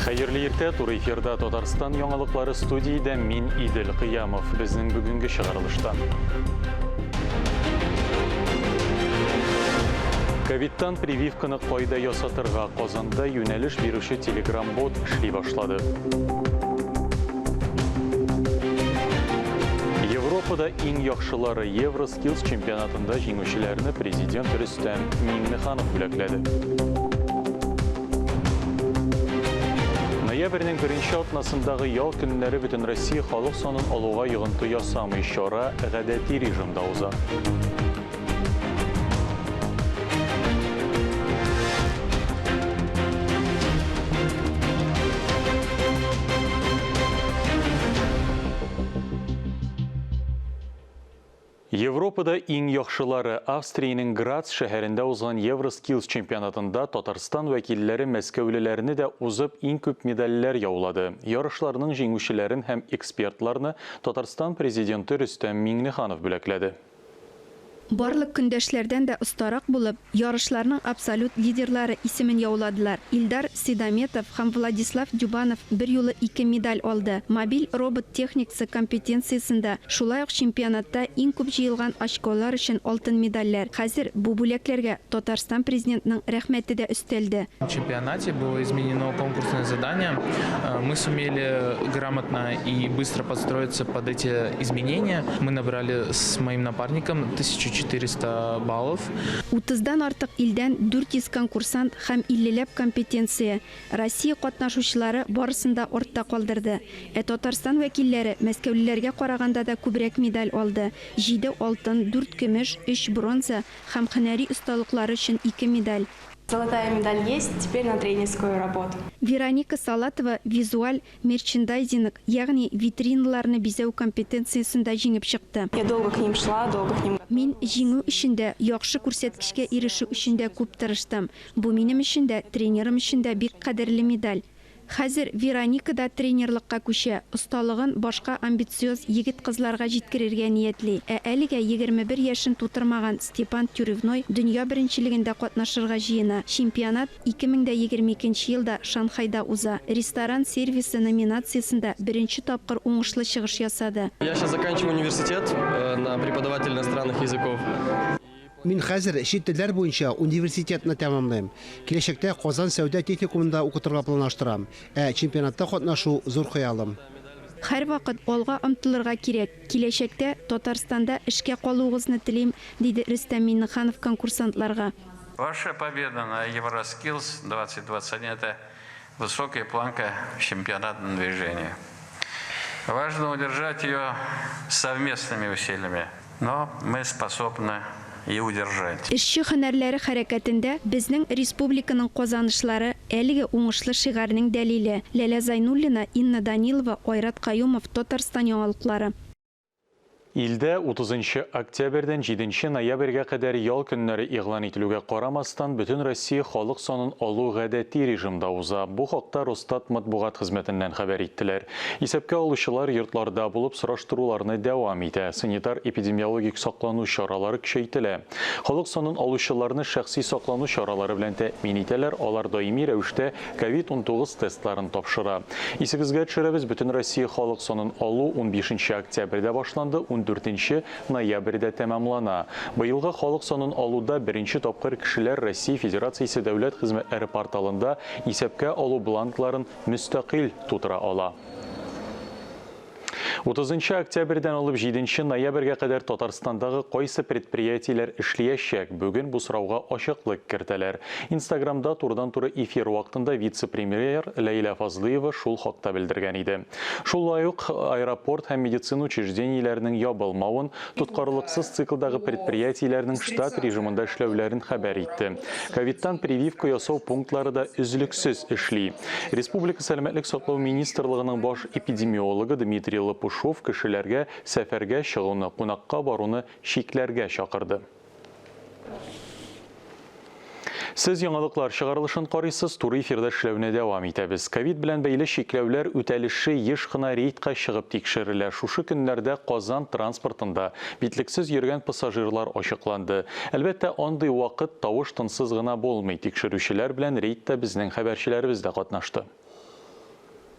Hayırlı erте, Tur эфирда Татарстан яңалыклары студияда мин Идел Кыямов. Безнең бүгенге чыгарылышта. Ковидтан прививканы кайда ясатырга Казанда юнәлеш бирүче Telegram-бот эшли башлады. Европада иң яхшылары Евроскиллс чемпионатында җиңүчеләрне президент Рөстәм Миңнеханов бүләкләде. Ноябрьнең беренче атнасындагы ял көннәре бөтен Россия халык санын алуга йогынты ясамый, чара гадәти режимда уза. Европада иң яхшылары Австриянең Грац шәһәрендә узган Евроскиллс чемпионатында Татарстан вәкилләре мәскәүлеләрне дә узып иң күп медальләр яулады. Ярышларның җиңүчеләрен һәм экспертларны Татарстан президенты Рөстәм Миңнеханов бүләкләде. Барлык көндәшләрдән дә остарак булып, ярышларның абсолют лидерлары исемен яуладылар. Илдар Сидаметов һәм Владислав Дюбанов бер юлы 2 медаль алды. Мобиль робот техникасы компетенциясендә, шулай ук чемпионатта иң күп җыелган очколар өчен алтын медальләр. Хәзер бу бүләкләргә Татарстан президентының рәхмәте дә өстәлде. В чемпионате было изменено конкурсное задание. Мы сумели грамотно и быстро подстроиться под эти изменения. Мы набрали с моим напарником 1400 баллов. 30-дан артык илдән 400 конкурсант һәм 50ләп компетенция. Россия катнашучылары барысында артта калдырды. Татарстан вәкилләре мәскәүлеләргә караганда да күбрәк медаль алды. 7 алтын, 4 көмеш, 3 бронза һәм һөнәри осталыклары өчен 2 медаль. Золотая медаль есть, теперь на тренерскую работу. Вероника Салатова визуаль мерчендайзинг, ягъни витриналарны бизәү компетенциясендә җиңеп чыкты. Я долго к ним шла, долго к ним. Мин җиңү өчен дә, яхшы күрсәткечкә ирешү өчен дә күп тырыштым. Бу минем өчен дә, тренерым өчен дә бик кадерле медаль. Хәзер Вероника да тренерлыкка күчә, осталыгын башка амбициоз егет-кызларга җиткерергә ниятли. Әлегә 21 яшен тутырмаган Степан Тюревной дөнья беренчелегендә катнашырга җыена. Чемпионат 2022 елда Шанхайда уза. Ресторан сервисы номинациясендә беренче тапкыр уңышлы чыгыш ясады. Я сейчас заканчиваю университет на преподаватель иностранных языков. Мин хәзер чит телләр буенча университетны тәмамлыйм. Киләчәктә Казан сәүдә техникумында укытырга планлаштырам. Чемпионатта катнашу зур хыялым. Һәр вакыт алга омтылырга кирәк. Киләчәктә Татарстанда эшкә калуыгызны телим, диде Рөстәм Миңнеханов конкурсантларга. Ваша победа на Евроскиллс 2021 – это высокая планка в чемпионатном движении. Важно удержать ее совместными усилиями, но мы способны и удержать. Эшче һөнәрләре хәрәкәтендә безнең республиканың казанышлары әлеге уңышлы шигарының дәлиле. Ләлә Зайнуллина, Инна Данилова, Айрат Каюмов, Татарстан яңалыклары. Илдә 30 октябрьдән 7 ноябрьгә кадәр ял көннәре игълан ителүгә карамастан бөтен Россия халык санын алу гадәти режимда уза. Бу хакта Росстат матбугат хезмәтеннән хәбәр иттеләр. Исәпкә алучылар йортларда булып сораштыруларны дәвам итә. Санитар-эпидемиологик саклану чаралары көчәйтелә. Халык санын алучыларны шәхси саклану чаралары белән тәэмин итәләр. Алар даими рәвештә COVID-19 тестларын тапшыра. Исегезгә төшерәбез, бөтен Россия халык санын алу 15 октябрьдә башланды. 14 ноябрьдә тәмамлана. Быелгы халык санын алуда беренче тапкыр кешеләр Россия Федерациясе дәүләт хезмәтләре порталында исәпкә алу бланкларын мөстәкыйль тутыра ала. 30 октябрьдән алып 7 ноябрьгә кадәр Татарстандагы кайсы предприятиеләр эшләячәк? Бүген бу сорауга ачыклык кертәләр. Инстаграмда турыдан-туры эфир вакытында вице-премьер Ләйлә Фазлыева шул хакта белдергән иде. Шулай ук аэропорт һәм медицина учреждениеләренең ябылмавын, тоткарлыксыз циклдагы предприятиеләрнең штат режимында эшләүләрен хәбәр итте. Ковидтан прививка ясау пунктлары да үзлексез эшли. Республика сәламәтлек саклау министрлыгының баш эпидемиологы Дмитрий Лопушов кешеләргә сәфәргә чыгуны, кунакка баруны шикләргә чакырды. Сез яңалыклар чыгарылышын карыйсыз, туры эфирда эшләүне дәвам итәбез. Ковид белән бәйле шикләүләр үтәлеше еш кына рейдка чыгып тикшерелә. Шушы көннәрдә Казан транспортында битлексез йөргән пассажирлар ачыкланды. Әлбәттә, андый вакыт тавыш-тынсыз гына булмый. Тикшерүчеләр белән рейдта безнең хәбәрчеләребез дә катнашты.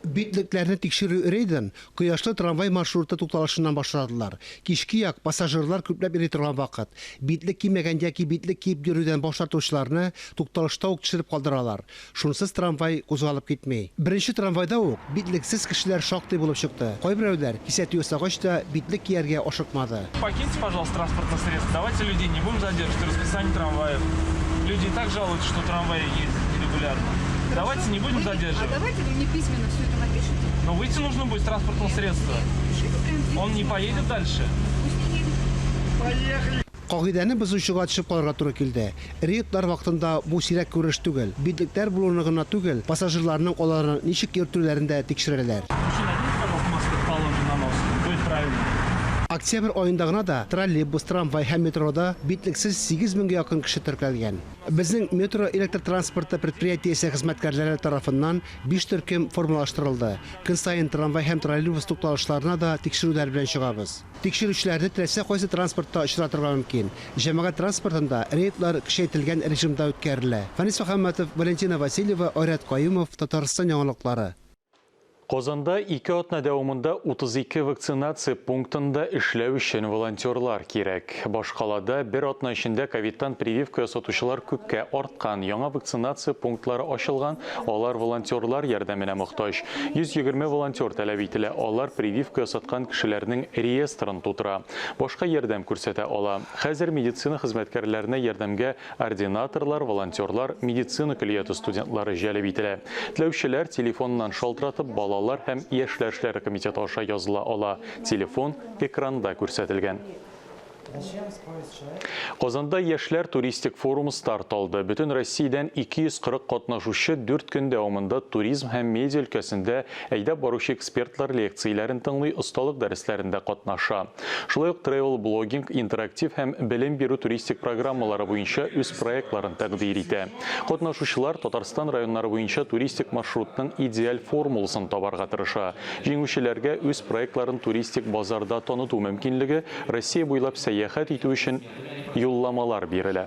Битлекләрне тикшерү рейден кояшлы трамвай маршруты тукталышыннан башладылар. Кичке як пассажирлар күпләп йөри торган вакыт. Битлек кимәгәндә ки битлек киеп йөрүдән башлатучыларны тукталышта ук төшереп калдыралар. Шунсыз трамвай кузгалып китмей. Беренче трамвайда ук битлексез кешеләр шактый булып чыкты. Кайберәүләр кисәтү ясагач та битлек кияргә ашыкмады. Покиньте, пожалуйста, транспортное средство. Давайте людей не будем задерживать расписание трамваев. Люди и так жалуются, что трамваи ездят нерегулярно. Давайте не будем задерживать. Давайте вы мне письменно все это напишите. Но выйти нужно будет с транспортного средства. Он не поедет дальше. Кагыйдәне бозучыга төшеп калырга туры килде. Рейдлар вакытында бу сирәк күреш түгел. Битлектәр булуны гына түгел, пассажирларның аларны ничек йөртүләрендә тикшерәләр. Мужчина, оденьте, пожалуйста, маску положим на нос. Будет правильно. Октябрь аенда гына да троллейбус, трамвай һәм метрода битлексез 8000 га якын кеше теркәлгән. Безнең метро электр транспорты предприятиесе хезмәткәрләре тарафыннан 5 төркем формалаштырылды. Көн саен трамвай һәм троллейбус тукталышларына да тикшерүләр белән чыгабыз. Тикшерүчеләрне теләсә кайсы транспортта очратырга мөмкин. Җәмәгать транспортында рейдлар кичәйтелгән режимда үткәрелә. Фанис Мөхәммәтов, Валентина Васильева, Айрат Каюмов, Татарстан яңалыклары. Казанда 2 атна дәвамында 32 вакцинация пунктында эшләү өчен волонтерлар кирәк. Башкалада бер атна эчендә ковидтан прививка ясатучылар күпкә арткан. Яңа вакцинация пунктлары ачылган, алар волонтерлар ярдәменә мохтаҗ. 120 волонтер таләп ителә. Алар прививка ясаткан кешеләрнең реестрын тутыра. Башка ярдәм күрсәтә ала. Хәзер медицина хезмәткәрләренә ярдәмгә ординаторлар, волонтерлар, медицина көллияты студентлары җәлеп ителә. Теләүчеләр телефоннан шалтыратып балалар һәм яшьләр эшләре комитеты аша языла ала. Телефон экранда күрсәтелгән. Казанда яшьләр туристик форумы старт алды. Бөтен Россиядән 240 катнашучы 4 көн дәвамында туризм һәм медиа өлкәсендә әйдәп баручы экспертлар лекцияләрен тыңлый, осталык дәресләрендә катнаша. Шулай ук travel блогинг, интерактив һәм белем бирү туристик программалары буенча үз проектларын тәкъдим итә. Катнашучылар Татарстан районнары буенча туристик маршрутның идеаль формуласын табарга тырыша. Җиңүчеләргә үз проектларын туристик базарда таныту мөмкинлеге, Россия буйлап сәяхәт итү өчен юлламалар бирелә.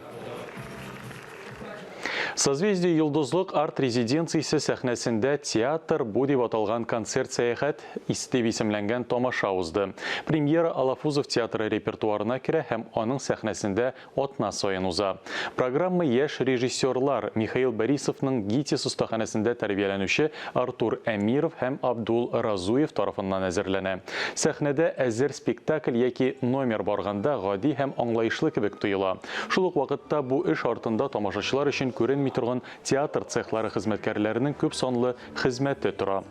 Созвездие Йолдызлык арт-резиденциясе сәхнәсендә театр бу дип аталган концерт сәяхәт истеп исемләнгән тамаша узды. Премьера Алафузов театры репертуарына керә һәм аның сәхнәсендә атна саен уза. Программа яшь режиссерлар Михаил Борисовның ГИТИС остаханәсендә тәрбияләнүче Артур Әмиров һәм Абдул Разуев тарафыннан әзерләнә. Сәхнәдә әзер спектакль яки номер барганда гади һәм аңлаешлы кебек тоела. Шул ук вакытта бу эш артында тамашачылар өчен күренми торган театр цехлары хезмәткәрләренең күп санлы хезмәте тора.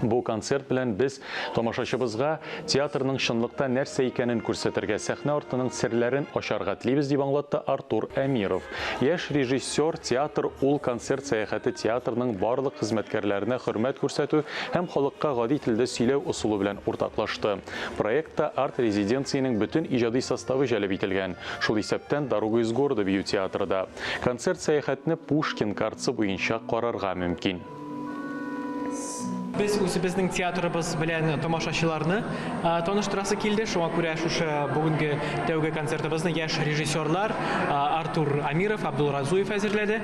Бу концерт белән без тамашачыбызга театрның чынлыкта нәрсә икәнен күрсәтергә, сәхнә артының серләрен ачарга телибез дип аңлатты Артур Әмиров. Яшь режиссер театр ул концерт сәяхәте театрның барлык хезмәткәрләренә хөрмәт күрсәтү һәм халыкка гади телдә сөйләү усулы белән уртаклашты. Проектта арт-резиденциянең бөтен иҗади составы җәлеп ителгән. Шул исәптән «Дорога из города» бию театрда. Концерт сәяхәтне Пушкин картасы буенча карарга мөмкин. Biz үзебезнең театрыбыз белән тамашачыларны таныштырасы килде. Шуңа күрә шушы бүгенге тәүге концертыбызны яшь режиссерлар Артур Амиров, Абдул Разуев әзерләде.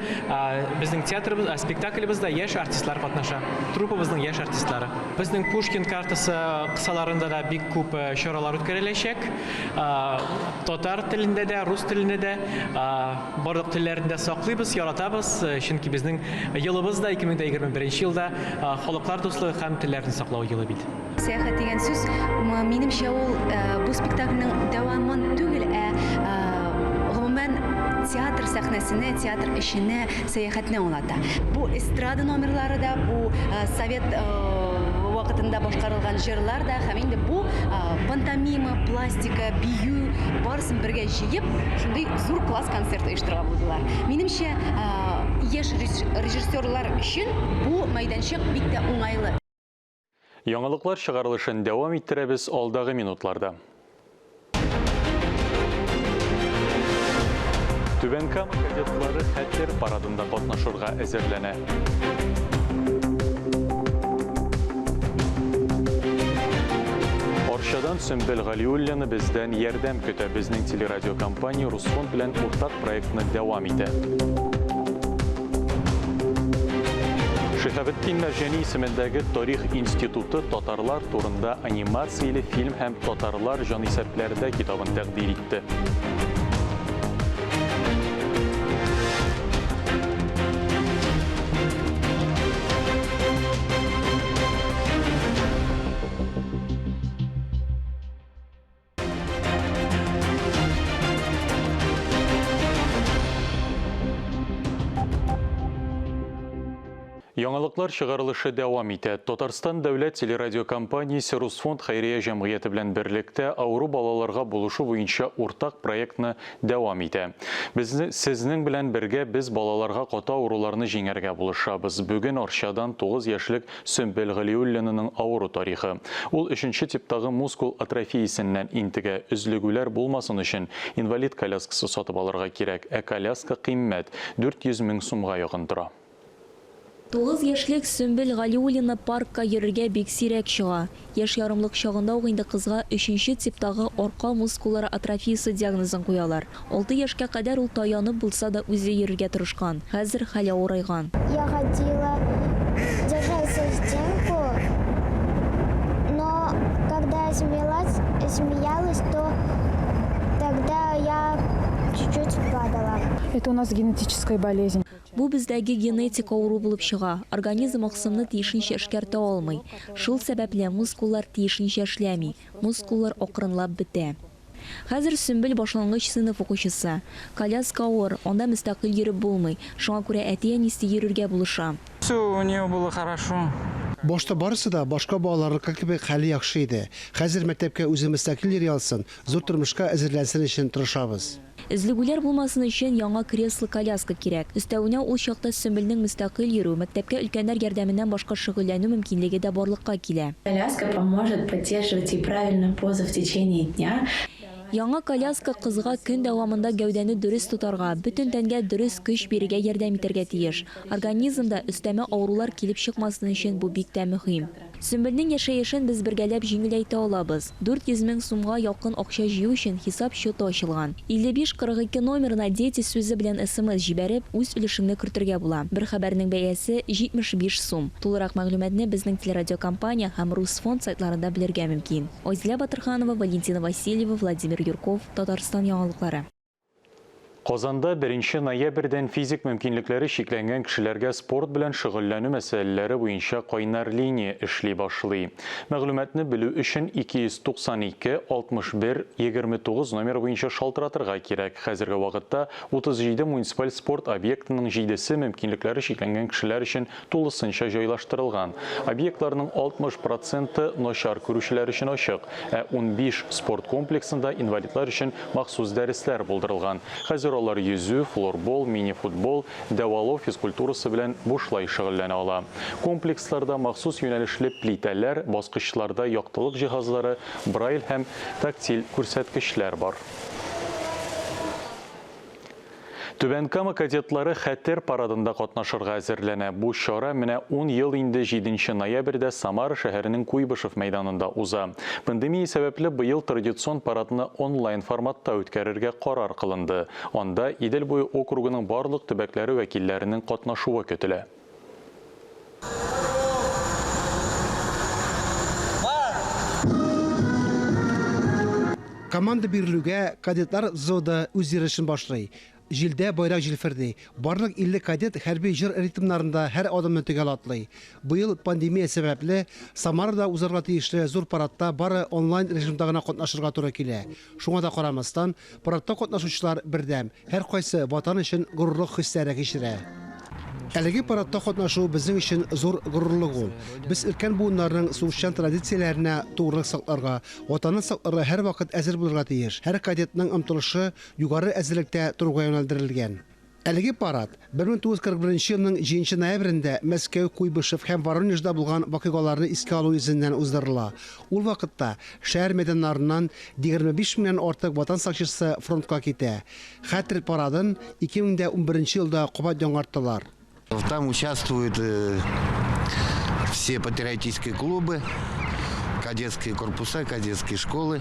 Безнең театрыбыз, спектаклебездә яшь артистлар катнаша. Труппабызның яшь артистлары. Безнең Пушкин картасы кысаларында да бик күп чаралар үткәреләчәк. Татар телендә дә, рус телендә дә, барлык телләрендә саклыйбыз, яратабыз. Чөнки безнең елыбыз да 2021 елда халыклар һәм телләрне саклау елы бит. Сәяхәт дигән сүз, минемчә ул бу спектакльнең дәвамын түгел, гомумән театр сәхнәсенә, театр эшенә, сәяхәтне аңлата. Бу эстрада номерлары да, бу совет вакытында башкарылган җырлар да, һәм инде бу пантомима, пластика, бию барысын бергә җыеп, шундый зур класс концерт оештырырга булдылар. Минемчә, яшь режиссерлар өчен бу мәйданчык бик тә уңайлы. Яңалыклар чыгарылышын дәвам иттерәбез алдагы минутларда. Түбән Кама кадетлары хәтер парадында катнашырга әзерләнә. Арчадан Сөмбел Галиуллина бездән ярдәм көтә. Безнең телерадиокомпания Русфонд белән уртак проектны дәвам итә. Шихабетдин Мәрҗани исемендәге Тарих институты татарлар турында анимацияле фильм һәм татарлар җанисәпләрдә китабын тәкъдим итте. Яңалыклар чыгарылышы дәвам итә. Татарстан дәүләт телерадиокомпаниясе Русфонд хәйрия җәмгыяте белән берлектә авыру балаларга булышу буенча уртак проектны дәвам итә. Сезнең белән бергә без балаларга каты авыруларны җиңәргә булышабыз. Бүген Арчадан 9 яшьлек Сөмбел Галиуллинаның авыру тарихы. Ул 3нче типтагы мускул атрофиясеннән интегә, өзлегүләр булмасын өчен инвалид коляскасы сатып алырга кирәк. Коляска кыйммәт 400 мең сумга якын тора. 9 яшьлек Сөмбел Галиуллина паркка йөрергә бик сирәк чыга. Яшь ярымлык чагында ук инде кызга 3нче типтагы арка мускуллары атрофиясе диагнозын куялар. 6 яшькә кадәр ул таянып булса да үзе йөрергә тырышкан. Хәзер хәле авырайган. Я хотела держать стенку, но когда я смеялась, то тогда я чуть-чуть падала. Это у нас генетическая болезнь. Бу бездәге генетик авыру булып чыга. Организм аксымны тиешенчә эшкәртә алмый. Шул сәбәпле мускуллар тиешенчә эшләми. Мускуллар акрынлап бетә. Хәзер Сөмбел башлангыч сыйныф укучысы. Коляска авыр, анда мөстәкыйль йөреп булмый. Шуңа күрә әти-әнисе йөрергә булыша. Все у нее было хорошо. Башта барысы да башка балаларга кебек хәле яхшы иде. Хәзер мәктәпкә үзе мөстәкыйль йөри алсын, зур тормышка әзерләнсен өчен тырышабыз. Өзлегүләр булмасын өчен яңа кресло коляска кирәк. Өстәвенә ул чакта Сөмбелнең мөстәкыйль йөрү, мәктәпкә өлкәннәр ярдәменнән башка шөгыльләнү мөмкинлеге дә барлыкка килә. Коляска поможет поддерживать и правильную позу в течение дня. Яңа коляска кызга көн дәвамында гәүдәне дөрес тотарга, бөтен тәнгә дөрес көч бирергә ярдәм итәргә тиеш. Организмда өстәмә авырулар килеп чыкмасын өчен бу бик тә мөһим. Сөмбелнең яшәешен без бергәләп җиңеләйтә алабыз. 400 мең сумга якын акча җыю өчен хисап счеты ачылган. 5542 номерына дети сүзе белән СМС җибәреп, үз өлешеңне кертергә була. Бер хәбәрнең бәясе 75 сум. Тулырак мәгълүматны безнең телерадиокомпания һәм Русфонд сайтларында белергә мөмкин. Айзилә Батырханова, Валентина Васильева, Владимир Юрков, Татарстан яңалыклары. Казанда 1 ноябрьдән физик мөмкинлекләре шикләнгән кешеләргә спорт белән шөгыльләнү мәсьәләләре буенча кайнар линия эшли башлый. Мәгълүматны белү өчен 292 61 29 номер буенча шалтыратырга кирәк. Хәзерге вакытта 37 муниципаль спорт объектының 7-се мөмкинлекләре шикләнгән кешеләр өчен тулысынча җайлаштырылган. Объектларның 60% начар күрүчеләр өчен ачык, 15 спорт комплексында инвалидлар өчен махсус дәресләр булдырылган. Хәзер алар йөзү, флорбол, мини-футбол, дәвалау физкультурасы белән бушлай шөгыльләнә ала. Комплексларда махсус юнәлешле плитәләр, баскычларда яктылык җиһазлары, брайль һәм тактиль күрсәткечләр бар. Түбән Кама кадетлары хәтер парадында катнашырга әзерләнә. Бу чара менә 10 ел инде 7 ноябрьдә Самара шәһәренең Куйбышев мәйданында уза. Пандемия сәбәпле быел традицион парадны онлайн форматта үткәрергә карар кылынды. Анда Идел буе округының барлык төбәкләре вәкилләренең катнашуы көтелә. Команда бирелүгә кадетлар зода үз йөрешен башлый. Жилдә байрак җилферди. Барлык 50 кадет хәрби җыр ритмнарында һәр адымны төгәл атлый. Быел пандемия сәбәпле Самарада узарга тиешле зур парадта бары онлайн режимда гына катнашырга туры килә. Шуңа да карамастан, парадта катнашучылар бердәм, һәр кайсы ватан өчен горурлык хисләре кичерә. Әлеге парадта катнашу безнең өчен зур горурлык ул. Без өлкән буыннарның сугышчан традицияләренә тугрылык сакларга, ватанны сакларга һәр вакыт әзер булырга тиеш. Һәр кадетның омтылышы югары әзерлектә торуга юнәлдерелгән. Әлеге парад 1941 елның 7 ноябрендә Мәскәү, Куйбышев һәм Воронежда булган вакыйгаларны искә алу йөзеннән уздырыла. Ул вакытта шәһәр мәйданнарыннан 25 меңнән артык ватан сакчысы фронтка китә. Хәтер парадын 2011 елда кабат яңарталар. Там участвуют все патриотические клубы, кадетские корпуса, кадетские школы.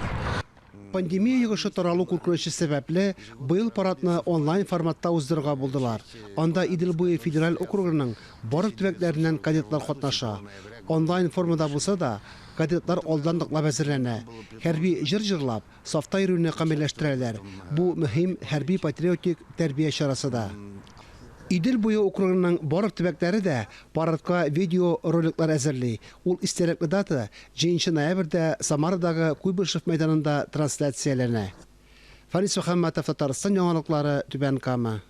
Пандемия йогышы таралу куркынычы сәбәпле быел парадны онлайн форматта уздырырга булдылар. Анда Идел буе федераль округының барлык төбәкләреннән кадетлар катнаша. Онлайн формада булса да, кадетлар алдан ныклап әзерләнә. Хәрби җыр-җырлап, сафта йөрүне камилләштерәләр. Бу мөһим хәрби патриотик тәрбия чарасы да. Идел буе округының барлык төбәкләре дә парадка видео роликлар әзерли. Ул истәлекле дата 10 ноябрьдә Самарадагы Куйбышев мәйданында трансляцияләнә. Фарис Мөхәммәтов, Татарстан яңалыклары, Түбән Кама.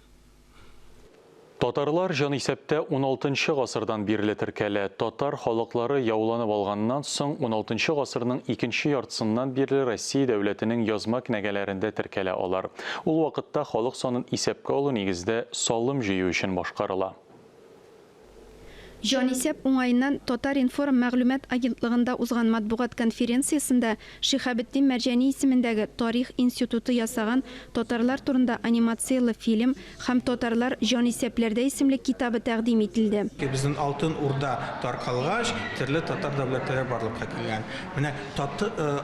Татарлар жан исәптә 16-нчы гасырдан бирле теркәлә. Татар халыклары яуланып алганнан соң 16-нчы гасырның икенче яртысыннан бирле Россия дәүләтенең язма кенәгәләрендә теркәлә алар. Ул вакытта халык санын исәпкә алу нигездә салым җыю өчен башкарыла. Җанисәп уңайыннан Татар-информ мәгълүмат агентлыгында узган матбугат конференциясендә Шихабетдин Мәрҗани исемендәге Тарих институты ясаган татарлар турында анимациялы фильм һәм Татарлар җанисәпләрдә исемле китабы тәкъдим ителде. Безнең Алтын Урда таркалгач, төрле татар дәүләтләре барлыкка килгән. Менә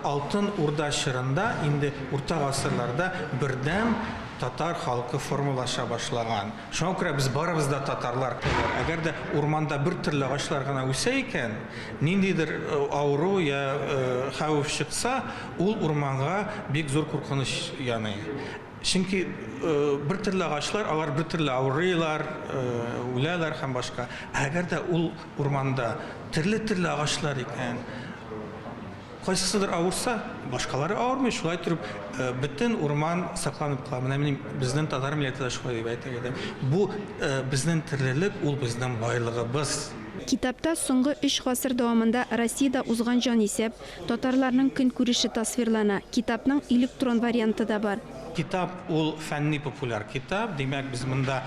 Алтын Урда чорында инде урта гасырларда бердәм татар халкы формалаша башлаган. Шуңа күрә без барыбыз да татарлар. Әгәр дә урманда бер төрле агачлар гына үсә икән, ниндидер авыру я хәвеф чыкса, ул урманга бик зур куркыныч яный. Чөнки бер төрле агачлар, алар бер төрле авырыйлар, үләләр һәм башка. Әгәр дә ул урманда төрле агачлар икән, кайсысыдыр авырса, башкалары авырмый, шулай торып, бөтен урман сакланып кала. Менә безнең татар милләте шулай дип әйтә. Бу безнең төрлелек, ул безнең байлыгыбыз. Китапта соңгы 3 гасыр дәвамында Россиядә узган җанисәп, татарларның көнкүреше тасвирлана. Китапның электрон варианты да бар. Китап ул фәнни популяр китап. Димәк, без монда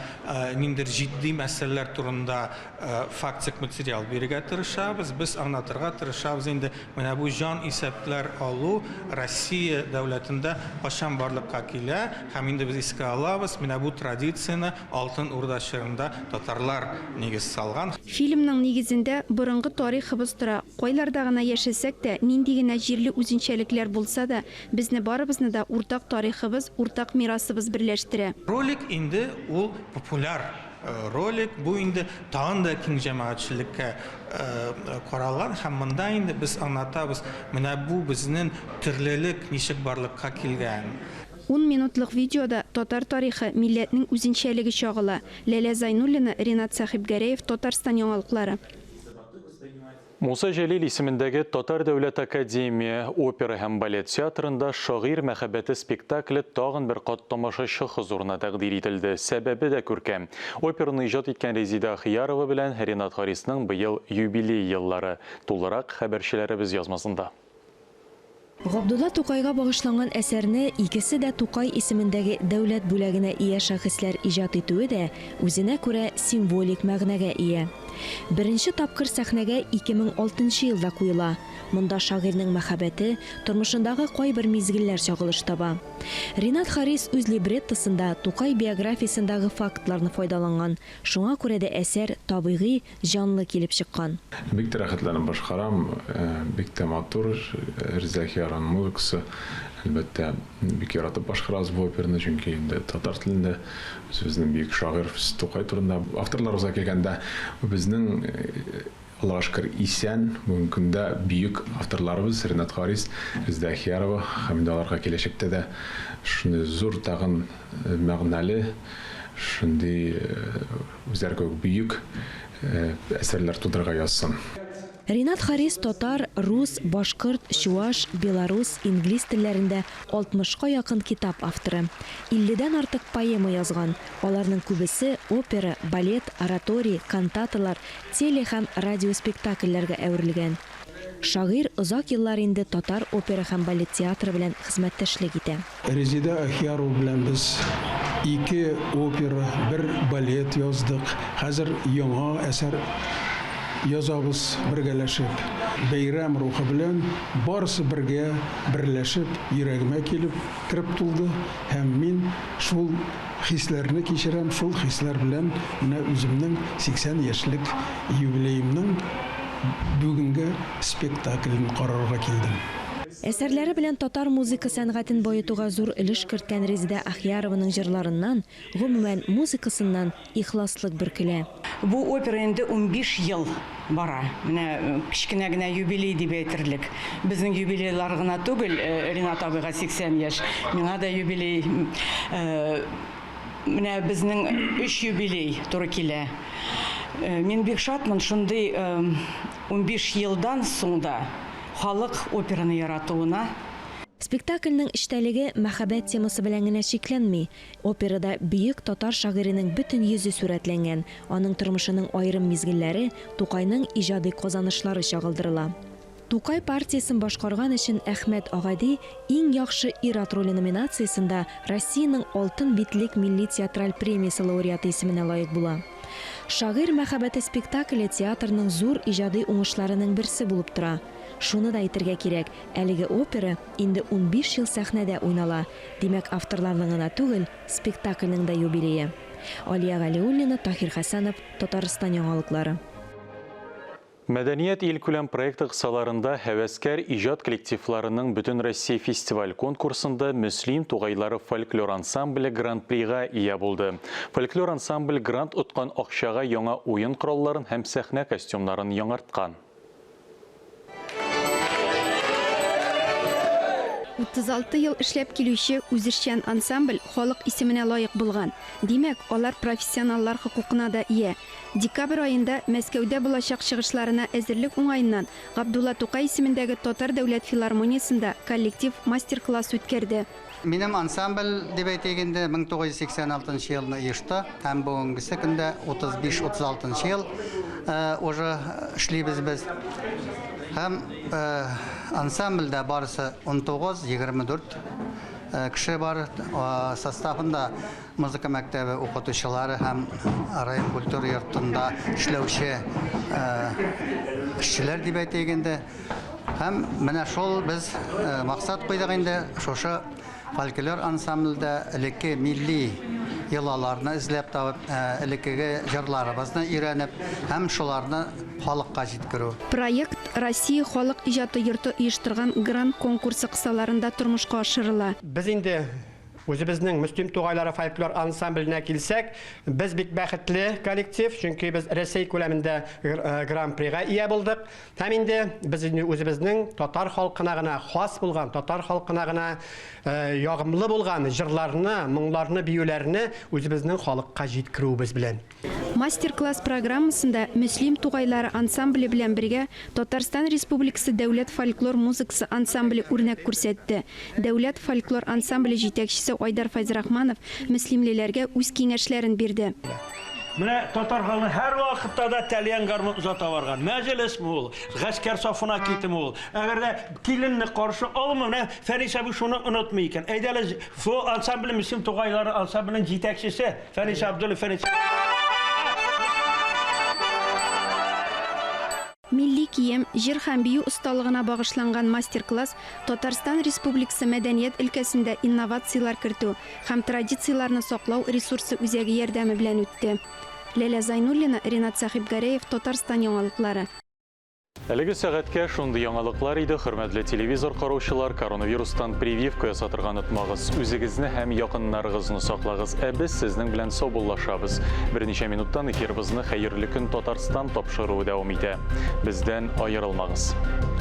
ниндидер җитди мәсьәләләр турында фактик материал бирергә тырышабыз. Без аңлатырга тырышабыз. Инде менә бу җан исәпләр алу Россия дәүләтендә кашан барлыкка килә һәм инде без искә алабыз. Менә бу традицияне Алтын Урда чорында татарлар нигез салган. Фильмның нигезендә борынгы тарихыбыз тора. Кайларда гына яшәсәк тә, нинди генә җирле үзенчәлекләр булса да, безне барыбызны да уртак тарихыбыз, уртак мирасыбыз берләштерә. Ролик инде ул популяр ролик, бу инде тагын да киң җәмәгатьчелеккә каралган һәм монда инде без аңлатабыз. Менә бу безнең төрлелек ничек барлыкка килгән. 10 минутлык видеода татар тарихы, милләтнең үзенчәлеге чагыла. Ләлә Зайнуллина, Ринат Сахибгәрәев, Татарстан яңалыклары. Муса Җәлил исемендәге Татар дәүләт академия опера һәм балет театрында шагыйрь мәхәббәте спектакле тагын бер кат тамашачы хозурына тәкъдим ителде. Сәбәбе дә күркәм. Операны иҗат иткән Резида Ахиярова белән Ринат Харисның быел юбилей еллары. Тулырак хәбәрчеләребез язмасында. Габдулла Тукайга багышланган әсәрне икесе дә Тукай исемендәге дәүләт бүләгенә ия шәхесләр иҗат итүе дә үзенә күрә символик мәгънәгә ия. Беренче тапкыр сәхнәгә 2006 елда куела. Монда шагыйрьнең мәхәббәте, тормышындагы кайбер мизгелләр чагылыш таба. Ринат Харис үз либреттосында Тукай биографиясындагы фактларны файдаланган. Шуңа күрә дә әсәр табигый, җанлы килеп чыккан. Бик тә рәхәтләнеп башкарам, бик тә матур, Ризахиярның музыкасы. Әлбәттә, бик яратып башкарабыз бу операны, чөнки инде татар телендә безнең бик шагыйрь Тукай турында авторларыбызга килгәндә, безнең Аллаһка шөкер исән, бүгенге көндә бөек авторларыбыз Ринат Харис, Резида Ахиярова, һәм аларга киләчәктә дә шундый зур тагын мәгънәле, шундый үзләргә бөек әсәрләр тудырырга язсын. Ринат Харис татар, рус, башкорт, чуаш, белорус, инглиз телләрендә 60-ка якын китап авторы. 50-дән артык поэма язган. Аларның күбесе опера, балет, ораторий, кантаталар, теле һәм радиоспектакльләргә әверелгән. Шагыйрь озак еллар инде татар опера һәм балет театры белән хезмәттәшлек итә. Резида Ахиярова белән без 2 опера, 1 балет яздык. Хәзер яңа әсәр язабыз бергәләшеп. Бәйрәм рухы белән барысы бергә берләшеп, йөрәгемә килеп кирип тулды һәм мин шул хисләрне кичерәм, шул хисләр белән менә үземнең 80 яшьлек юбилеемның бүгенге спектаклен карарга килдем. Әсәрләре белән татар музыка сәнгатен байытуга зур өлеш керткән Резидә Ахъярованың җырларыннан, гомумән музыкасыннан ихласлык бөркелә. Бу опера инде 15 ел бара. Менә кичкенә генә юбилей дип әйтерлек. Безнең юбилейлар гына түгел, Ринат абыйга 80 яшь, миңа да юбилей. Менә безнең 3 юбилей туры килә. Мин бик шатмын шундый 15 елдан соңда халык операны яратуына. Спектакльнең эчтәлеге мәхәббәт темасы белән генә шикләнми. Операда бөек татар шагыйренең бөтен йөзе сурәтләнгән, аның тормышының аерым мизгелләре, Тукайның иҗади казанышлары чагылдырыла. Тукай партиясын башкарган өчен Әхмәт Агади иң яхшы ир-ат роле номинациясында Россиянең Алтын битлек милли театраль премиясе лауреаты исеменә лаек була. Шагыйрь мәхәббәте спектакле театрның зур иҗади уңышларының берсе булып тора. Шуны да әйтергә кирәк, әлеге опера инде 15 ел сәхнәдә уйнала. Димәк, авторларның гына түгел, спектакльнең да юбилее. Алия Галиуллина, Тахир Хәсәнов, Татарстан яңалыклары. Мәдәният илкүләм проекты кысаларында һәвәскәр иҗат коллективларының Бөтен Россия фестиваль конкурсында Мөслим тугайлары фольклор ансамбле гран-прига ия булды. Фольклор ансамбль грант уткан акчага яңа уен коралларын һәм сәхнә костюмнарын яңарткан. 36 ел эшләп килүче үзешчән ансамбль халык исеменә лаек булган. Димәк, алар профессионаллар хукукына да ия. Декабрь айында Мәскәүдә булачак чыгышларына әзерлек уңаеннан Габдулла Тукай исемендәге Татар дәүләт филармониясында коллектив мастер-класс үткәрде. Минем ансамбль дип әйтгәндә 1986 елны оешты, һәм бүгенгесе көндә 35-36 ел уже эшлибез без. Һәм ансамбльдә барысы 19-24 кеше бар. Составында музыка мәктәбе укытучылары һәм район культура йортында эшләүче эшчеләр дип әйтгәндә. Һәм менә шул без максат куйдык инде шушы фольклор ансамбльдә элекке милли йолаларны эзләп табып, элеккеге җырларыбызны өйрәнеп, һәм шуларны халыкка җиткерү. Проект Россия халык иҗаты йорты оештырган грант конкурсы кысаларында тормышка ашырыла. Без инде үзебезнең Мөслим тугайлары фольклор ансамбленә килсәк, без бик бәхетле коллектив, чөнки без Россия күләмендә гран-прига ия булдык. Һәм инде без үзебезнең татар халкына гына хас булган, татар халкына гына ягымлы булган җырларны, моңларны, биюләрне үзебезнең халыкка җиткерүбез белән. Мастер-класс программасында Мөслим тугайлары ансамбле белән бергә Татарстан Республикасы дәүләт фольклор музыкасы ансамбле үрнәк күрсәтте. Дәүләт фольклор ансамбле җитәкчесе Айдар Файзрахманов мөслимлеләргә үз киңәшләрен бирде. Менә татар халкы һәр вакытта да тәлиян гармун узата барган. Мәҗлес мул, гаскәр сафына китем ул. Әгәр дә киленне каршы алмый, менә Фәрис абый шуны онытмый икән. Әйдәле, фо ансамбле Мөслим тугайлары ансамбленың җитәкчесе Фәрис Абдулла Фәрис. Милли кием, җыр һәм бию осталыгына багышланган мастер-класс Татарстан Республикасы мәдәният өлкәсендә инновациялар кертү һәм традицияларны саклау ресурсы үзәге ярдәме белән үтте. Ләлә Зайнуллина, Ринат Сахибгареев, Татарстан яңалыклары. Әлеге сәгатькә шундый яңалыклар иде, хөрмәтле телевизор караучылар. Коронавирустан прививка ясатырга онытмагыз. Үзегезне һәм якыннарыгызны саклагыз. Ә без сезнең белән саубуллашабыз. Берничә минуттан эфирыбызны хәерле көн Татарстан тапшыруы дәвам итә. Бездән аерылмагыз.